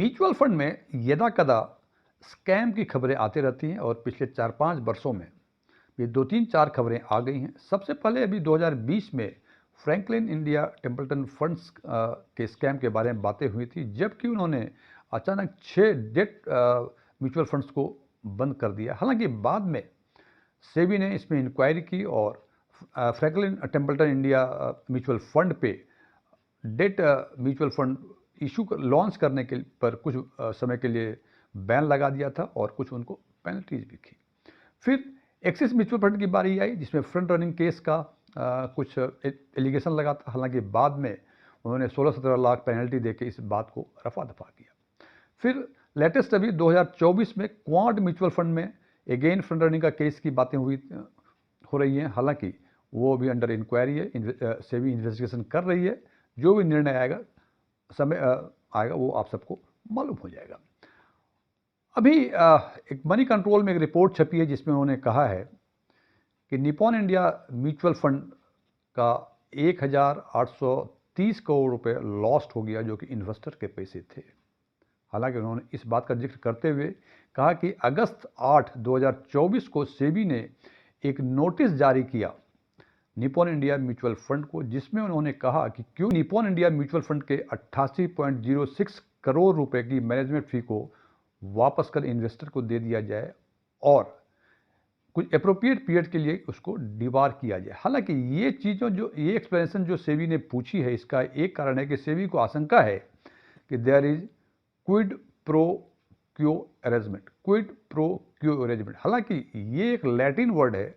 Mutual fund में यदाकदा scam की खबरें आती रहती हैं और पिछले 4-5 वर्षों में ये 2-3-4 खबरें आ गई हैं। सबसे पहले अभी 2020 में फ्रैंकलिन इंडिया टेम्पल्टन फंड्स के स्कैम के बारे में बातें हुई थी, जबकि उन्होंने अचानक 6 डेट म्यूचुअल फंड्स को बंद कर दिया। हालांकि बाद में सेबी ने इसमें इंक्वायरी की और Franklin Templeton India mutual fund पे डेट म्यूचुअल फंड लॉन्च करने के पर कुछ समय के लिए बैन लगा दिया था और कुछ उनको पेनल्टीज भी की। फिर एक्सिस म्यूचुअल फंड की बारी आई, जिसमें फ्रंट रनिंग केस का कुछ एलिगेशन लगा था। हालांकि बाद में उन्होंने 16-17 लाख पेनल्टी देके इस बात को रफा दफा किया। फिर लेटेस्ट अभी 2024 में क्वांट म्यूचुअल फंड में अगेन फ्रंट रनिंग का केस की बातें हो रही हैं। हालांकि वो भी अंडर इंक्वायरी है, सेबी इन्वेस्टिगेशन कर रही है। जो भी निर्णय आएगा आएगा वो आप सबको मालूम हो जाएगा। अभी एक मनी कंट्रोल में एक रिपोर्ट छपी है, जिसमें उन्होंने कहा है कि निपॉन इंडिया म्यूचुअल फंड का 1830 करोड़ रुपए लॉस्ट हो गया, जो कि इन्वेस्टर के पैसे थे। हालांकि उन्होंने इस बात का जिक्र करते हुए कहा कि अगस्त 8, 2024 को सेबी ने एक नोटिस जारी किया निपॉन इंडिया म्यूचुअल फंड को, जिसमें उन्होंने कहा कि क्यों निपॉन इंडिया म्यूचुअल फंड के 88.06 करोड़ रुपए की मैनेजमेंट फी को वापस कर इन्वेस्टर को दे दिया जाए और कुछ अप्रोप्रिएट पीरियड के लिए उसको डिबार किया जाए। हालांकि ये एक्सप्लेनेशन जो सेबी ने पूछी है, इसका एक कारण है कि सेबी को आशंका है कि there is quid pro quo arrangement. Quid pro quo arrangement, हालांकि ये एक लैटिन वर्ड है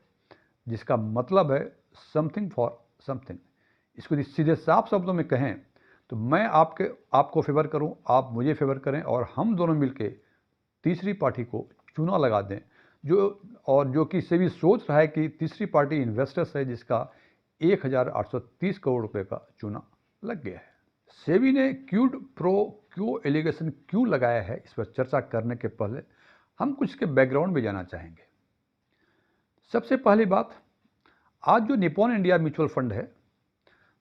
जिसका मतलब है समथिंग फॉर समथिंग। इसको सीधे साफ शब्दों में कहें तो मैं आपको फेवर करूं, आप मुझे फेवर करें और हम दोनों मिलके तीसरी पार्टी को चूना लगा दें, जो कि सेबी सोच रहा है कि तीसरी पार्टी इन्वेस्टर्स है, जिसका 1830 करोड़ रुपए का चूना लग गया है। सेबी ने क्यूड प्रो क्यों एलिगेशन क्यों लगाया है, इस पर चर्चा करने के पहले हम कुछ के बैकग्राउंड में जाना चाहेंगे। सबसे पहली बात, आज जो निपॉन इंडिया म्यूचुअल फंड है,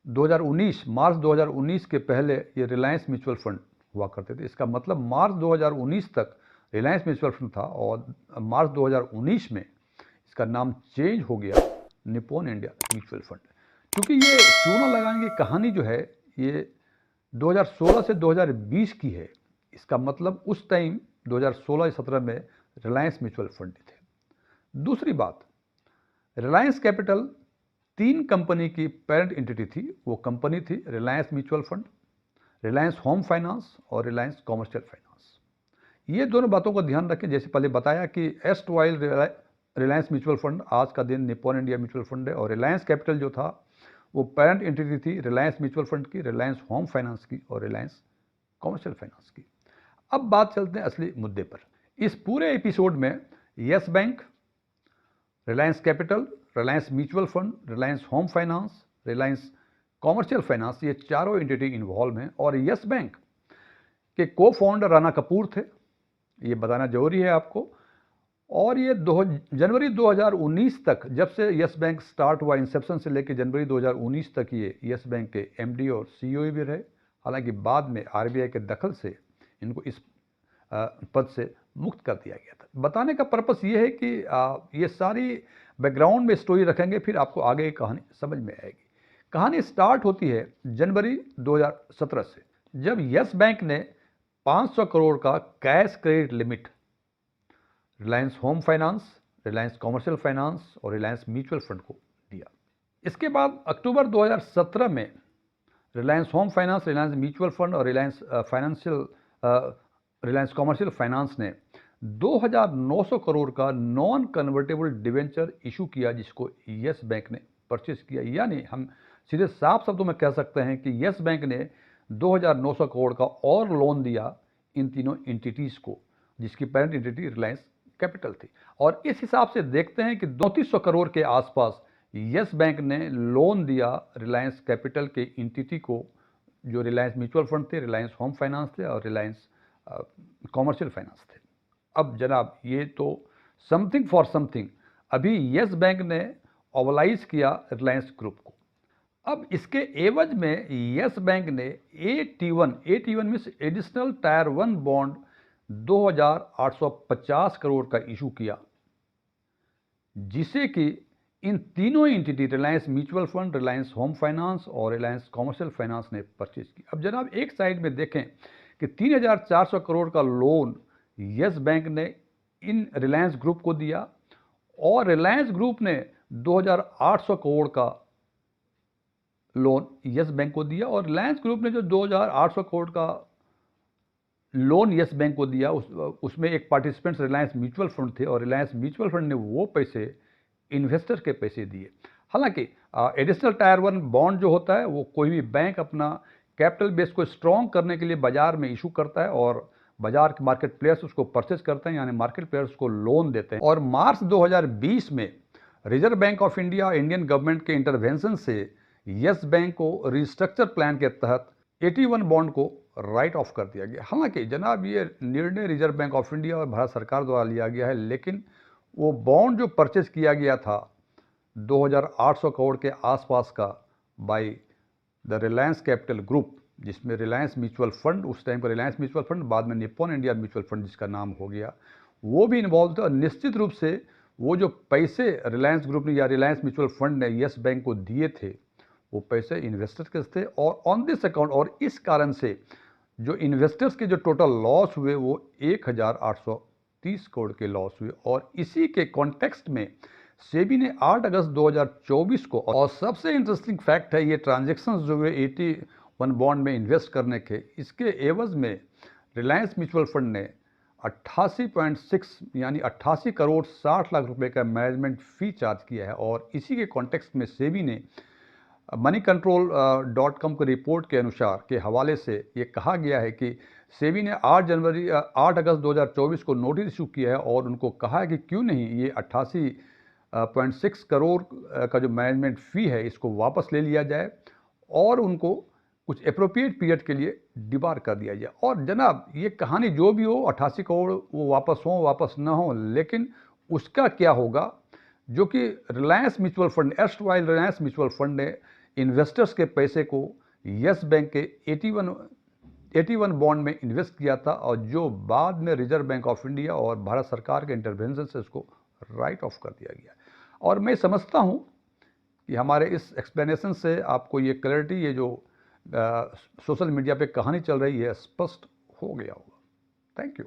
2019 मार्च 2019 के पहले ये रिलायंस म्यूचुअल फंड हुआ करते थे। इसका मतलब मार्च 2019 तक रिलायंस म्यूचुअल फंड था और मार्च 2019 में इसका नाम चेंज हो गया निपॉन इंडिया म्यूचुअल फंड। क्योंकि ये चूना लगाने की कहानी जो है ये 2016 से 2020 की है। इसका मतलब उस टाइम 2016-17 में रिलायंस म्यूचुअल फंड थे। दूसरी बात, रिलायंस कैपिटल 3 कंपनी की पेरेंट एंटिटी थी। वो कंपनी थी Reliance mutual fund, Reliance home finance और रिलायंस कॉमर्शियल फाइनेंस। ये दोनों बातों का ध्यान रखें। जैसे पहले बताया कि एस्ट वाइल रिलायंस म्यूचुअल फंड, आज का दिन निपॉन इंडिया म्यूचुअल फंड है, और रिलायंस कैपिटल जो था वो पेरेंट एंटिटी थी रिलायंस म्यूचुअल फंड की, रिलायंस होम फाइनेंस की और रिलायंस कॉमर्शियल फाइनेंस की। अब बात चलते हैं असली मुद्दे पर। इस पूरे एपिसोड में yes bank, Reliance capital, Reliance mutual fund, Reliance home finance, Reliance commercial finance, ये चारों एंटिटी इन्वॉल्व हैं। और यस बैंक के को फाउंडर राणा कपूर थे, ये बताना जरूरी है आपको। और ये जनवरी 2019 तक, जब से यस बैंक स्टार्ट हुआ, इंसेप्शन से लेकर जनवरी 2019 तक ये यस बैंक के एमडी और सीईओ भी रहे। हालांकि बाद में आरबीआई के दखल से इनको इस पद से मुक्त कर दिया गया था। बताने का पर्पस ये है कि ये सारी बैकग्राउंड में स्टोरी रखेंगे, फिर आपको आगे की कहानी समझ में आएगी। कहानी स्टार्ट होती है जनवरी 2017 से, जब यस बैंक ने 500 करोड़ का cash credit limit Reliance home finance, Reliance commercial finance और रिलायंस म्यूचुअल फंड को दिया। इसके बाद अक्टूबर 2017 में Reliance home finance, Reliance mutual fund और रिलायंस कॉमर्शियल फाइनेंस ने 2,900 करोड़ का नॉन कन्वर्टेबल डिवेंचर इशू किया, जिसको यस बैंक ने परचेज किया। यानी हम सीधे साफ शब्दों में कह सकते हैं कि यस बैंक ने 2,900 करोड़ का और लोन दिया इन तीनों एंटिटीज को, जिसकी पेरेंट एंटिटी रिलायंस कैपिटल थी। और इस हिसाब से देखते हैं कि 3,200 करोड़ के आसपास यस बैंक ने लोन दिया रिलायंस कैपिटल के एंटिटी को, जो रिलायंस म्यूचुअल फंड थे, रिलायंस होम फाइनेंस थे और रिलायंस कॉमर्शियल फाइनेंस थे। अब जनाब, ये तो समथिंग फॉर समथिंग। अभी यस बैंक ने ओवलाइज किया रिलायंस ग्रुप को। अब इसके एवज में यस बैंक ने AT1 means additional tyre 1 bond 2850 crore का इशू किया, जिसे कि इन तीनों entity Reliance mutual fund, Reliance home finance और रिलायंस कमर्शियल फाइनेंस ने परचेज की। अब जनाब एक साइड में देखें कि 3400 करोड़ का लोन यस बैंक ने इन रिलायंस ग्रुप को दिया और रिलायंस ग्रुप ने 2800 करोड़ का लोन यस बैंक को दिया और रिलायंस ग्रुप ने जो 2800 करोड़ का लोन यस बैंक को दिया उसमें एक पार्टिसिपेंट्स रिलायंस म्यूचुअल फंड थे और रिलायंस म्यूचुअल फंड ने वो पैसे इन्वेस्टर के पैसे दिए। हालांकि एडिशनल टायर 1 बॉन्ड जो होता है वो कोई भी बैंक अपना कैपिटल बेस को स्ट्रॉन्ग करने के लिए बाजार में इशू करता है और बाजार के मार्केट प्लेयर्स उसको परचेज करते हैं, यानी मार्केट प्लेयर्स को लोन देते हैं। और मार्च 2020 में reserve bank of India Indian government के इंटरवेंशन से यस बैंक को रिस्ट्रक्चर प्लान के तहत 81 बॉन्ड को राइट ऑफ कर दिया गया। हालांकि जनाब ये निर्णय रिजर्व बैंक ऑफ इंडिया और भारत सरकार द्वारा लिया गया है, लेकिन वो बॉन्ड जो परचेज किया गया था 2800 करोड़ के आसपास का by the Reliance capital group, जिसमें रिलायंस म्यूचुअल फंड, उस टाइम का रिलायंस म्यूचुअल फंड, बाद में निप्पॉन इंडिया म्यूचुअल फंड जिसका नाम हो गया, वो भी इन्वॉल्व थे। और निश्चित रूप से वो जो पैसे रिलायंस ग्रुप ने या रिलायंस म्यूचुअल फंड ने यस बैंक को दिए थे वो पैसे इन्वेस्टर्स के थे और ऑन दिस अकाउंट, और इस कारण से जो इन्वेस्टर्स के जो टोटल लॉस हुए वो 1830 करोड़ के लॉस हुए। और इसी के कॉन्टेक्स्ट में सेबी ने 8 अगस्त 2024 को, और सबसे इंटरेस्टिंग फैक्ट है ये ट्रांजैक्शंस जो हुए 81 बॉन्ड में इन्वेस्ट करने के, इसके एवज में रिलायंस म्यूचुअल फंड ने 88.6 यानी 88 करोड़ 60 लाख रुपए का मैनेजमेंट फी चार्ज किया है। और इसी के कॉन्टेक्स्ट में सेबी ने moneycontrol.com की रिपोर्ट के अनुसार के हवाले से ये कहा गया है कि सेबी ने 8 अगस्त 2024 को नोटिस इशू किया है और उनको कहा है कि क्यों नहीं ये 88.6 करोड़ का जो मैनेजमेंट फ़ी है इसको वापस ले लिया जाए और उनको कुछ अप्रोप्रिएट पीरियड के लिए डिबार कर दिया जाए। और जनाब ये कहानी जो भी हो, 88 करोड़ वो वापस हो वापस ना हो, लेकिन उसका क्या होगा जो कि Reliance mutual fund, erstwhile Reliance mutual fund ने इन्वेस्टर्स के पैसे को यस बैंक के 81 बॉन्ड में इन्वेस्ट किया था और जो बाद में रिजर्व बैंक ऑफ इंडिया और भारत सरकार के इंटरवेंशन से उसको राइट ऑफ कर दिया गया। और मैं समझता हूँ कि हमारे इस एक्सप्लेनेशन से आपको ये क्लैरिटी, ये जो सोशल मीडिया पे कहानी चल रही है, स्पष्ट हो गया होगा। Thank you.